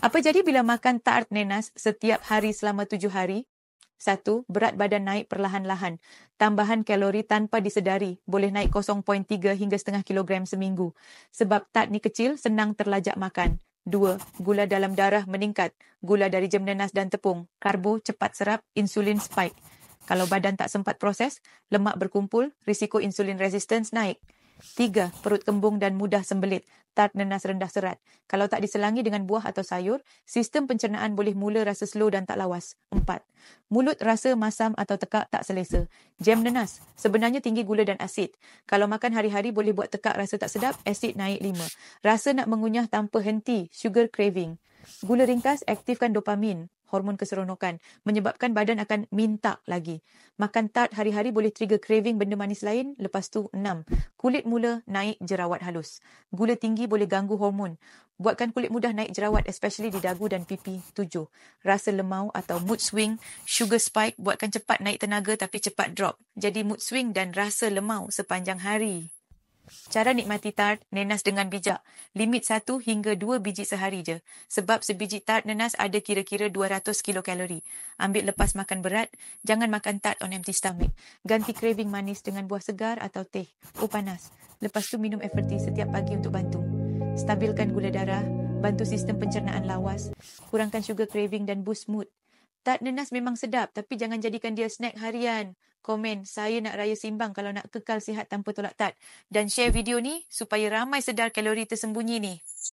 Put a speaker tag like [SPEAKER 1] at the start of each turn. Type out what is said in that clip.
[SPEAKER 1] Apa jadi bila makan tart nenas setiap hari selama 7 hari? 1. Berat badan naik perlahan-lahan. Tambahan kalori tanpa disedari boleh naik 0.3 hingga setengah kilogram seminggu. Sebab tart ni kecil, senang terlajak makan. 2. Gula dalam darah meningkat. Gula dari jem nenas dan tepung. Karbo cepat serap, insulin spike. Kalau badan tak sempat proses, lemak berkumpul, risiko insulin resistance naik. 3. Perut kembung dan mudah sembelit. Tart nenas rendah serat. Kalau tak diselangi dengan buah atau sayur, sistem pencernaan boleh mula rasa slow dan tak lawas. 4. Mulut rasa masam atau tekak tak selesa. Jam nenas sebenarnya tinggi gula dan asid. Kalau makan hari-hari boleh buat tekak rasa tak sedap, asid naik 5. Rasa nak mengunyah tanpa henti, sugar craving. Gula ringkas aktifkan dopamin, hormon keseronokan, menyebabkan badan akan minta lagi. Makan tart hari-hari boleh trigger craving benda manis lain. Lepas tu 6. Kulit mula naik jerawat halus. Gula tinggi boleh ganggu hormon. Buatkan kulit mudah naik jerawat, especially di dagu dan pipi. 7. Rasa lemau atau mood swing, sugar spike, buatkan cepat naik tenaga tapi cepat drop. Jadi mood swing dan rasa lemau sepanjang hari. Cara nikmati tart nenas dengan bijak. Limit 1 hingga 2 biji sehari je. Sebab sebiji tart nenas ada kira-kira 200 kilokalori. Ambil lepas makan berat, jangan makan tart on empty stomach. Ganti craving manis dengan buah segar atau teh. Panas. Lepas tu minum Everty setiap pagi untuk bantu. Stabilkan gula darah, bantu sistem pencernaan lawas, kurangkan sugar craving dan boost mood. Tart nenas memang sedap, tapi jangan jadikan dia snack harian. Komen, saya nak raya simbang kalau nak kekal sihat tanpa tolak tart. Dan share video ni supaya ramai sedar kalori tersembunyi ni.